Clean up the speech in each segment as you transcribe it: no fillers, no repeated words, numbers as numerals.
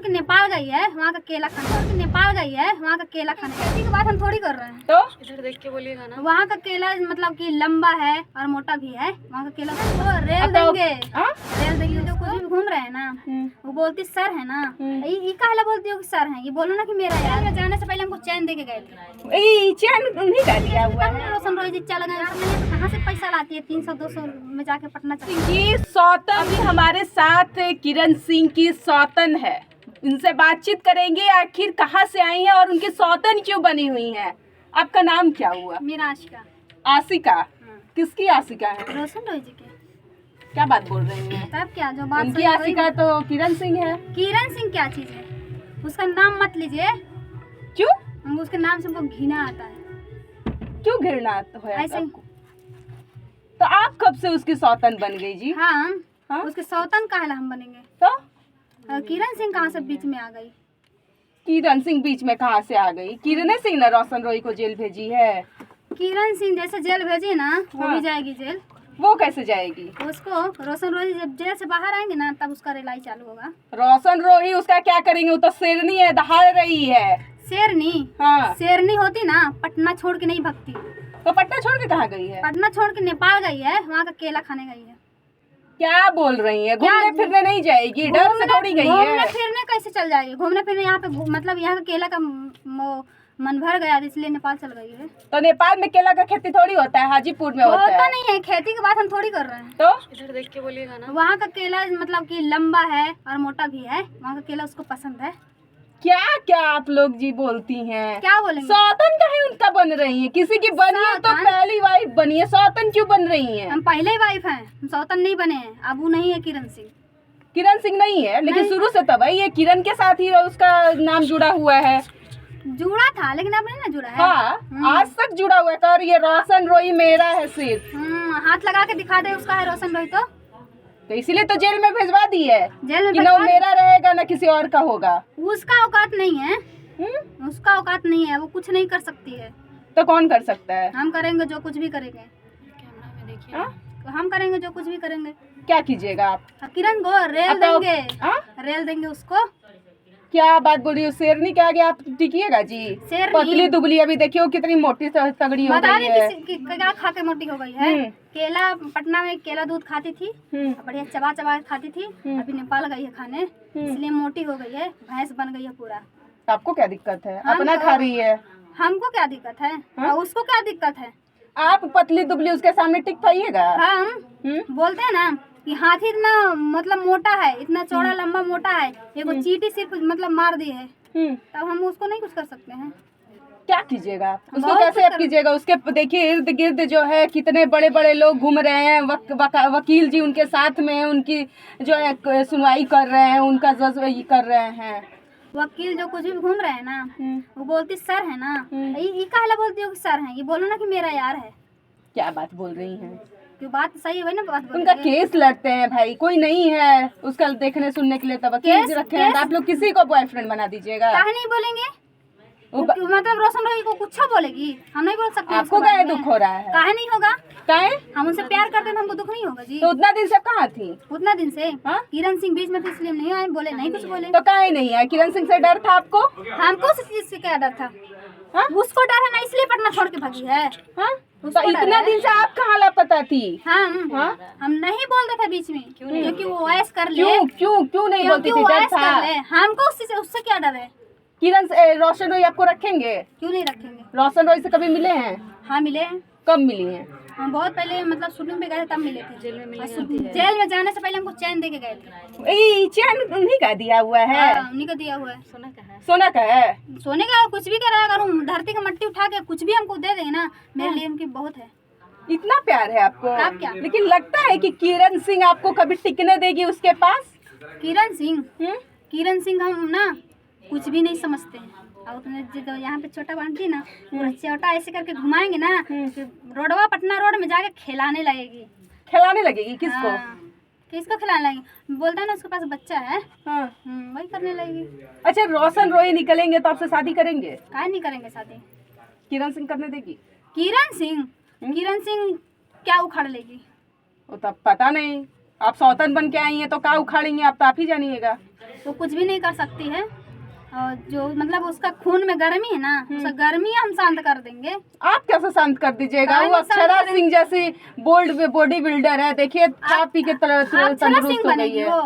के नेपाल गई है, वहाँ का केला खाने, छोड़ के नेपाल गई है, वहाँ का केला खाने। खेती की बात हम थोड़ी कर रहे हैं, तो इधर देख के बोलिएगा ना। वहाँ का केला मतलब कि लंबा है और मोटा भी है। वहाँ का केला तो रेल देंगे, रेल देंगे। जो कुछ भी घूम रहे हैं ना, वो बोलती सर है ना, ये काहे बोलती हो कि सर है? ये बोलो ना कि मेरा यार। जाने से पहले हमको चैन दे के गए थे। ये चैन उन्हीं का दिया हुआ है। रोशन रोहित चल गए, कहाँ से पैसा लाती है? 300-200 में जाके पटना चल। ये सौतन भी हमारे साथ किरण सिंह की सौतन है। इनसे बातचीत करेंगे आखिर कहाँ से आई है और उनकी सौतन क्यों बनी हुई है। आपका नाम क्या हुआ? मेरा आशिका। आशिका? किसकी आशिका है? रोशन रोहित जी के। क्या बात बोल रही हैं? तब क्या जो बात उनकी सही हुई। आशिका तो किरण सिंह है। किरण सिंह क्या चीज है? उसका नाम मत लीजिए। क्यों? उसके नाम से हमको घृणा आता है। क्यों घृणा है ऐसे ही। आपको? तो आप कब से उसकी सौतन बन गई जी? हाँ, उसके सौतन काहे हम बनेंगे? तो किरण सिंह कहाँ से बीच में आ गई? किरण सिंह बीच में कहाँ से आ गई? किरण सिंह ने रोशन रोही को जेल भेजी है। किरण सिंह जैसे जेल भेजी ना, वो भी जाएगी जेल। वो कैसे जाएगी? उसको रोशन रोही जब जेल से बाहर आएंगे ना, तब उसका रिलाई चालू होगा। रोशन रोही उसका क्या करेंगे? वो तो शेरनी है, दहाड़ रही है। शेरनी? हाँ। शेरनी होती ना, पटना छोड़ के नहीं भगती। तो पटना छोड़ के कहाँ गई है? पटना छोड़ के नेपाल गई है, वहाँ का केला खाने गई है। क्या बोल रही है? घूमने फिरने नहीं जाएगी? डर से थोड़ी गई है। घूमने फिरने कैसे चल जाएगी? घूमने फिरने यहाँ पे मतलब यहाँ का केला का मन भर गया, इसलिए नेपाल चल गई है। तो नेपाल में केला का खेती थोड़ी होता है, हाजीपुर में होता है। नहीं है, खेती की बात हम थोड़ी कर रहे हैं। तो इधर देख के बोलिएगा ना। वहाँ का केला मतलब कि लंबा है और मोटा भी है। वहाँ का केला उसको पसंद है। क्या क्या आप लोग जी बोलती हैं? क्या बोलेंगे? सौतन का है उनका बन रही है। किसी की बनी है तो पहली वाइफ बनी है, सौतन क्यों बन रही है? हम पहले ही वाइफ हैं, हम सौतन नहीं बने हैं। अब वो नहीं है किरण सिंह। किरण सिंह नहीं है, लेकिन शुरू से तब है। ये किरण के साथ ही उसका नाम जुड़ा हुआ है। जुड़ा था, लेकिन अब नहीं ना जुड़ा है। हाँ, आज तक जुड़ा हुआ है। और ये रोशन रोही मेरा है सिर्फ। हाथ लगा के दिखा दे उसका है रोशन रोही। तो इसीलिए तो जेल में भेजवा दी है। जेल में कि ना मेरा रहेगा ना किसी और का होगा। उसका औकात नहीं है। उसका औकात नहीं है, वो कुछ नहीं कर सकती है। तो कौन कर सकता है? हम करेंगे जो कुछ भी करेंगे। कैमरा में देखिए। हम करेंगे जो कुछ भी करेंगे। क्या कीजिएगा आप? किरण को रेल देंगे। रेल देंगे उसको। क्या बात बोल रही हो? शेरनी के आगे आप टिकिएगा जी? पतली दुबली अभी देखियो कितनी मोटी तगड़ी हो गई है। क्या खा के मोटी हो गई है? केला, पटना में केला दूध खाती थी, बढ़िया चबा चबा खाती थी। अभी नेपाल गई है खाने, इसलिए मोटी हो गई है, भैंस बन गई है पूरा। आपको क्या दिक्कत है? अपना खा रही है। हमको क्या दिक्कत है? और उसको क्या दिक्कत है? आप पतली दुबली उसके सामने टिक पाइएगा? हम बोलते हैं ना कि हाथी इतना मतलब मोटा है, इतना चौड़ा लंबा मोटा है, ये को चींटी सिर्फ मतलब मार दी है, तब हम उसको नहीं कुछ कर सकते हैं। क्या कीजिएगा? उसको कैसे आप कीजिएगा? उसके देखिए इर्द गिर्द जो है कितने बड़े बड़े लोग घूम रहे हैं। वकील जी उनके साथ में हैं, उनकी जो है सुनवाई कर रहे हैं, उनका जज कर रहे हैं। वकील जो कुछ भी घूम रहे हैं ना, वो बोलती सर है ना, ये काहे बोलती हो कि सर है? ये बोलो ना कि मेरा यार है। क्या बात बोल रही हैं? क्यों बात सही है ना? बात उनका केस लड़ते हैं भाई, कोई नहीं है उसका देखने सुनने के लिए, तब वकील रखे हैं। आप लोग किसी को बॉयफ्रेंड बना दीजिएगा। काहे नहीं बोलेंगे? मतलब रोशन रोही को कुछ बोलेगी? हम नहीं बोल सकते। आपको क्या दुख हो रहा है? काहे नहीं होगा? काहे? हम उनसे प्यार करते हैं तो हमको दुख नहीं होगा जी। तो उतना दिन से कहाँ थी? उतना दिन से किरण सिंह बीच में थी, इसलिए नहीं आए, बोले नहीं कुछ बोले। तो काहे नहीं है? किरण सिंह से डर था आपको? हमको उस चीज से क्या डर था? उसको डर है ना, इसलिए पटना छोड़ के भागी है। तो इतना दिन से आप कहाँ लापता थी? हम नहीं बोलते थे बीच में, क्योंकि वो ऐश कर ले। क्यों नहीं बोलती थी? डर था। हमको उससे क्या डर है? किरण रोशन रोही आपको रखेंगे? क्यों नहीं रखेंगे? रोशन रोही से कभी मिले हैं? हाँ मिले हैं। कब मिली हैं? हम बहुत पहले मतलब शूटिंग पे गए थे, तब मिले थे। जेल में मिली जेल में जाने से पहले हमको चैन दे के गए थे। ये चैन उन्हीं का दिया हुआ है? उन्हीं का दिया हुआ है। सोना का है। सोना का है? सोने का कुछ भी करा करूँ, धरती का मट्टी उठा के कुछ भी हमको दे देंगे ना, मेरे लिए उनकी बहुत है। इतना प्यार है आपको? आप क्या? लेकिन लगता है कि किरण सिंह आपको कभी टिकने देगी उसके पास? किरण सिंह हम ना कुछ भी नहीं समझते हैं। और उसने यहाँ पे छोटा बांटी ना, छोटा ऐसे करके घुमाएंगे ना, रोडवा पटना रोड में जाके खिलाने लगेगी। खिलाने लगेगी? किसको? किसको खिलाने लगेगी? बोलता है ना उसके पास बच्चा है। वही करने लगेगी। अच्छा, रोशन रोही निकलेंगे तो आपसे शादी करेंगे? काहे नहीं करेंगे शादी? किरण सिंह करने देगी? किरण सिंह क्या उखाड़ लेगी? वो तो पता नहीं। आप सौतन बन के आई हैं तो क्या उखाड़ेंगे आप? तो आप ही जानिएगा। वो कुछ भी नहीं कर सकती है। और जो मतलब उसका खून में गर्मी है ना, उसका गर्मी हम शांत कर देंगे। आप कैसे शांत कर दीजिएगा? काहे वो नहीं शांत अक्षरा करेंगे? सिंह जैसी बोल्ड बॉडी बिल्डर है, देखिए खा पी के अक्षरा तंदुरुस्त सिंह हो गई बनेगी है। वो।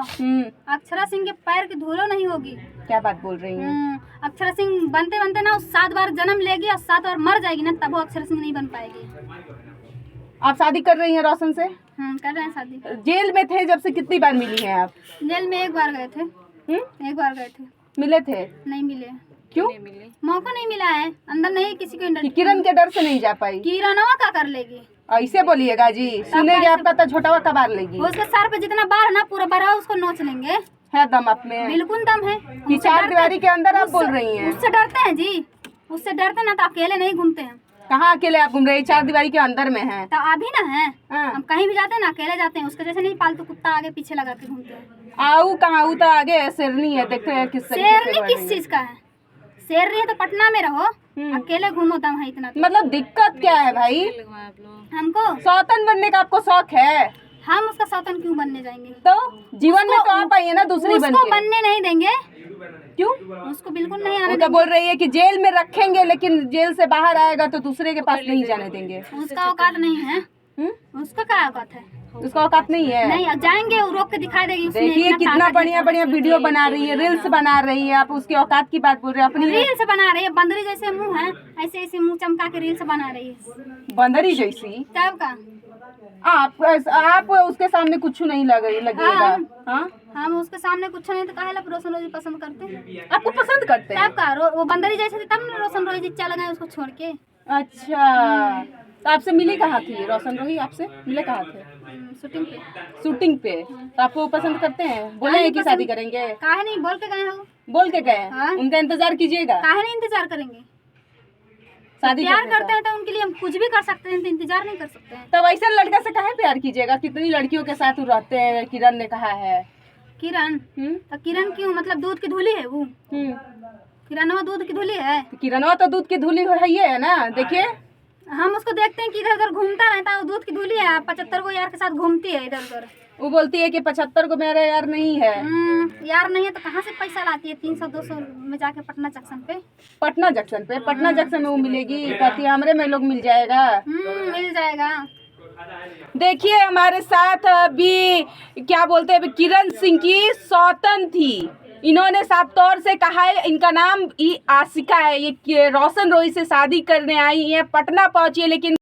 अक्षरा सिंह के पैर की धूलो नहीं होगी। क्या बात बोल रही हैं? अक्षरा सिंह बनते बनते ना 7 बार जन्म लेगी और 7 बार मर जाएगी ना, तब वो अक्षरा सिंह नहीं बन पाएगी। आप शादी कर रही हैं रोशन से? कर रहे हैं शादी। जेल में थे जब से कितनी बार मिली हैं आप? जेल में एक बार गए थे। एक बार गए थे। मिले थे? नहीं मिले। क्यों? मौका नहीं मिला है, अंदर नहीं किसी को कि किरण के डर से नहीं जा पाई? किरणवा क्या कर लेगी? ऐसे बोलिएगा जी, सुनेंगे आपका तो छोटा कबार लेगी। उसके सर पे जितना बार है ना, पूरा बड़ा उसको नोच लेंगे। है दम आप में? बिल्कुल दम है। कि उससे 4 डरते- दीवारी के अंदर आप बोल रही हैं? उससे डरते हैं जी, उससे डरते ना तो अकेले नहीं घूमते हैं। कहाँ अकेले आप घूम रही? 4 दीवारी के अंदर में हैं। तो अभी ना है, हाँ। हम कहीं भी जाते हैं ना अकेले जाते हैं, उसके जैसे नहीं पालतू कुत्ता आगे पीछे लगा के घूमते हैं। आऊ कहाँ? आऊ तो आगे है, शेरनी है, देखते हैं किस तरीके से शेरनी बढ़ किस रही है। चीज का है? शेरनी है तो पटना में रहो, अकेले घूमो दम है इतना तो। मतलब दिक्कत क्या है भाई? हमको सौतन बनने का आपको शौक है हम उसका सौतन क्यों बनने जाएंगे? तो जीवन में तो आप आई है ना दूसरी बन उसको के। बनने नहीं देंगे, क्यों? उसको बिल्कुल नहीं आने वो तो बोल रही है कि जेल में रखेंगे, लेकिन जेल से बाहर आएगा तो दूसरे के पास नहीं जाने देंगे। उसका औकात नहीं है। उसका क्या औकात है? उसका औकात नहीं है। नहीं, अब जाएंगे वो रोक के दिखा देगी। उसमें देखिए इतना कितना ताकत बढ़िया है। बढ़िया वीडियो बना रही है, रील्स बना रही है, आप उसकी औकात की बात बोल रहे हैं अपनी। रील्स बना रही है, बंदरी जैसे मुंह है, ऐसे ऐसे मुंह चमका के रील्स बना रही है। बंदरी जैसी? तब का आप उसके सामने कुछ नहीं लगेगा। हाँ, हम उसके सामने कुछ नहीं तो काहे ला रोशन रोजी पसंद करते हैं? आपको पसंद करते हैं? तब का वो बंदरी जैसे थी, तब ना रोशन रोजी चल गए उसको छोड़ के। अच्छा, तो आपसे मिली कहाँ थी रोशन रोही? आपसे मिले कहाँ थे? शूटिंग पे। शूटिंग पे? तो आपको वो पसंद करते हैं? बोले हैं कि शादी करेंगे? काहे नहीं बोल के गए हो? बोल के गए? हाँ। उनका इंतजार कीजिएगा। काहे नहीं इंतजार करेंगे? शादी प्यार करने का। करते हैं तो उनके लिए हम कुछ भी कर सकते हैं, तो इंतजार नहीं कर सकते हैं। तो वैसे लड़का से काहे प्यार कीजिएगा? कितनी लड़कियों के साथ वो रहते हैं, किरण ने कहा है। किरण? तो किरण क्यों? मतलब दूध की धूली है वो? किरणवा दूध की धूली है? किरणवा तो दूध की धूली है ना। देखिए हम उसको देखते हैं कि इधर उधर घूमता रहता है, वो दूध की धूली है। 75 को यार के साथ घूमती है इधर उधर। वो बोलती है कि 75 को मेरा यार नहीं है। यार नहीं है तो कहाँ से पैसा लाती है? 300-200 में जाके पटना जंक्शन पे। पटना जंक्शन में वो मिलेगी? कहती है हमरे में लोग मिल जाएगा। मिल जाएगा। देखिए हमारे साथ अभी क्या बोलते हैं, अभी किरण सिंह की सौतन थी। इन्होंने साफ तौर से कहा है, इनका नाम आशिका है, ये रोशन रोही से शादी करने आई है, पटना पहुंची है, लेकिन